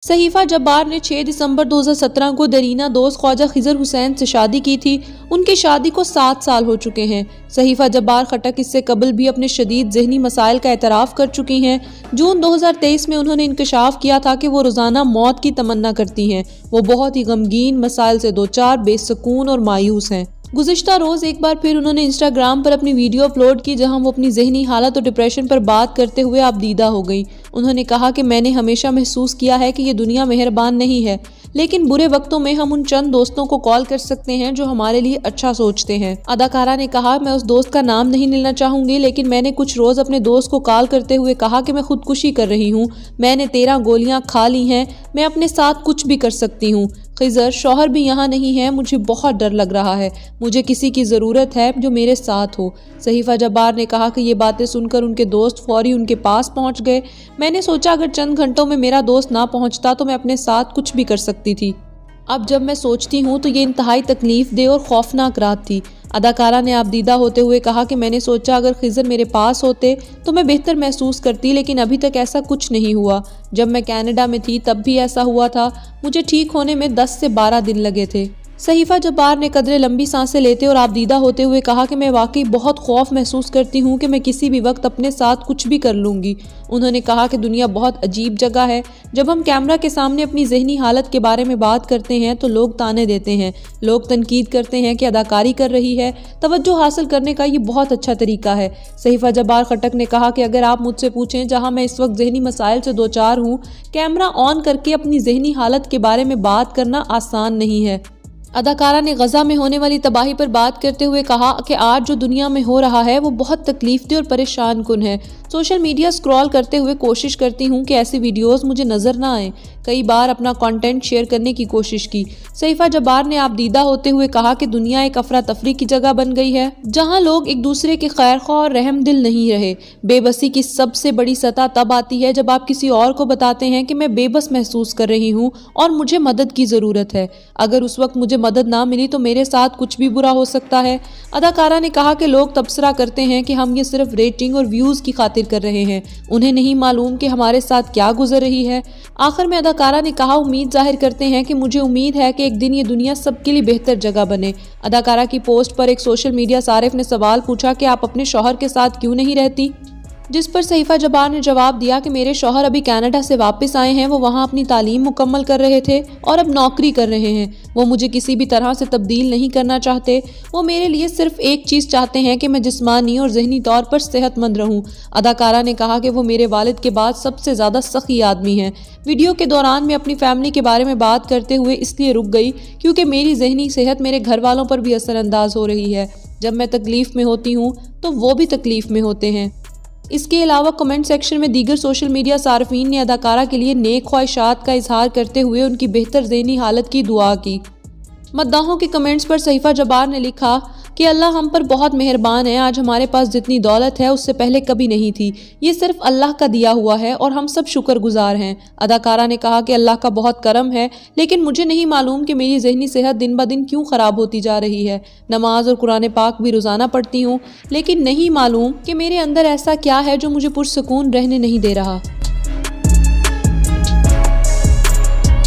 सहीफा जब्बार ने 6 दिसंबर 2017 को दरीना दोस्त ख्वाजा खिजर हुसैन से शादी की थी। उनकी शादी को 7 साल हो चुके हैं। सहीफा जब्बार खटक इससे कबल भी अपने शदीद ज़हनी मसाइल का एतराफ़ कर चुकी हैं। जून 2023 में उन्होंने इंकशाफ किया था कि वो रोज़ाना मौत की तमन्ना करती हैं। वो बहुत ही गमगीन मसाइल से दोचार, बेसकून और मायूस हैं। गुज़िश्ता रोज़ एक बार फिर उन्होंने इंस्टाग्राम पर अपनी वीडियो अपलोड की, जहां वो अपनी ज़हनी हालत और डिप्रेशन पर बात करते हुए आबदीदा हो गई। उन्होंने कहा कि मैंने हमेशा महसूस किया है कि ये दुनिया मेहरबान नहीं है, लेकिन बुरे वक्तों में हम उन चंद दोस्तों को कॉल कर सकते हैं जो हमारे लिए अच्छा सोचते हैं। अदाकारा ने कहा, मैं उस दोस्त का नाम नहीं लेना चाहूंगी, लेकिन मैंने कुछ रोज़ अपने दोस्त को कॉल करते हुए कहा कि मैं खुदकुशी कर रही हूँ, मैंने 13 गोलियां खा ली हैं, मैं अपने साथ कुछ भी कर सकती हूँ। खिजर, शौहर भी यहाँ नहीं है, मुझे बहुत डर लग रहा है, मुझे किसी की ज़रूरत है जो मेरे साथ हो। सहीफा जब्बार ने कहा कि ये बातें सुनकर उनके दोस्त फौरी उनके पास पहुँच गए। मैंने सोचा अगर चंद घंटों में मेरा दोस्त ना पहुँचता तो मैं अपने साथ कुछ भी कर सकती थी। अब जब मैं सोचती हूँ तो ये इंतहाई तकलीफ दे और खौफनाक रात थी। अदाकारा ने आबदीदा होते हुए कहा कि मैंने सोचा अगर खिजर मेरे पास होते तो मैं बेहतर महसूस करती, लेकिन अभी तक ऐसा कुछ नहीं हुआ। जब मैं कनाडा में थी तब भी ऐसा हुआ था। मुझे ठीक होने में 10 से 12 दिन लगे थे। सहीफा जब्बार ने कदरे लंबी सांसें लेते और आबदीदा होते हुए कहा कि मैं वाकई बहुत खौफ महसूस करती हूँ कि मैं किसी भी वक्त अपने साथ कुछ भी कर लूँगी। उन्होंने कहा कि दुनिया बहुत अजीब जगह है। जब हम कैमरा के सामने अपनी ज़हनी हालत के बारे में बात करते हैं तो लोग ताने देते हैं, लोग तनकीद करते हैं कि अदाकारी कर रही है। तवज्जो हासिल करने का ये बहुत अच्छा तरीका है। सहीफा जब्बार खटक ने कहा कि अगर आप मुझसे पूछें जहाँ मैं इस वक्त ज़हनी मसाइल से दोचार हूँ, कैमरा ऑन करके अपनी ज़हनी हालत के बारे में बात करना आसान नहीं है। अदाकारा ने गजा में होने वाली तबाही पर बात करते हुए कहा कि आज जो दुनिया में हो रहा है वो बहुत तकलीफदेह और परेशान कुन है। सोशल मीडिया स्क्रॉल करते हुए कोशिश करती हूँ कि ऐसी वीडियोस मुझे नज़र ना आए। कई बार अपना कंटेंट शेयर करने की कोशिश की। सहीफा जब्बार ने आबदीदा होते हुए कहा कि दुनिया एक अफरा तफरी की जगह बन गई है, जहाँ लोग एक दूसरे के खैरख्वाह और रहम दिल नहीं रहे। बेबसी की सबसे बड़ी सतह तब आती है जब आप किसी और को बताते हैं कि मैं बेबस महसूस कर रही हूँ और मुझे मदद की ज़रूरत है। अगर उस वक्त मुझे मदद ना मिली तो मेरे साथ कुछ भी बुरा हो सकता है। अदाकारा ने कहा कि लोग तबसरा करते हैं कि हम ये सिर्फ रेटिंग और व्यूज़ की खातिर कर रहे हैं, उन्हें नहीं मालूम कि हमारे साथ क्या गुजर रही है। आखिर में अदाकारा ने कहा, उम्मीद जाहिर करते हैं कि मुझे उम्मीद है कि एक दिन ये दुनिया सबके लिए बेहतर जगह बने। अदाकारा की पोस्ट पर एक सोशल मीडिया सारिफ ने सवाल पूछा कि आप अपने शौहर के साथ क्यों नहीं रहती, जिस पर सहीफा जब्बार ने जवाब दिया कि मेरे शौहर अभी कनाडा से वापस आए हैं, वो वहाँ अपनी तालीम मुकम्मल कर रहे थे और अब नौकरी कर रहे हैं। वो मुझे किसी भी तरह से तब्दील नहीं करना चाहते। वो मेरे लिए सिर्फ एक चीज़ चाहते हैं कि मैं जिस्मानी और जहनी तौर पर सेहतमंद रहूं। अदाकारा ने कहा कि वो मेरे वालिद के बाद सबसे ज़्यादा सखी आदमी हैं। वीडियो के दौरान मैं अपनी फैमिली के बारे में बात करते हुए इसलिए रुक गई क्योंकि मेरी जहनी सेहत मेरे घर वालों पर भी असरअंदाज हो रही है। जब मैं तकलीफ़ में होती हूँ तो वो भी तकलीफ़ में होते हैं। इसके अलावा कमेंट सेक्शन में दीगर सोशल मीडिया सार्फिन ने अदाकारा के लिए नेक ख्वाहिशात का इजहार करते हुए उनकी बेहतर ज़हनी हालत की दुआ की। मद्दाहों के कमेंट्स पर सहीफा जब्बार ने लिखा कि अल्लाह हम पर बहुत मेहरबान है। आज हमारे पास जितनी दौलत है उससे पहले कभी नहीं थी। ये सिर्फ अल्लाह का दिया हुआ है और हम सब शुक्रगुजार हैं। अदाकारा ने कहा कि अल्लाह का बहुत करम है, लेकिन मुझे नहीं मालूम कि मेरी जहनी सेहत दिन ब दिन क्यों ख़राब होती जा रही है। नमाज और कुरान पाक भी रोज़ाना पढ़ती हूँ, लेकिन नहीं मालूम कि मेरे अंदर ऐसा क्या है जो मुझे पुरसकून रहने नहीं दे रहा।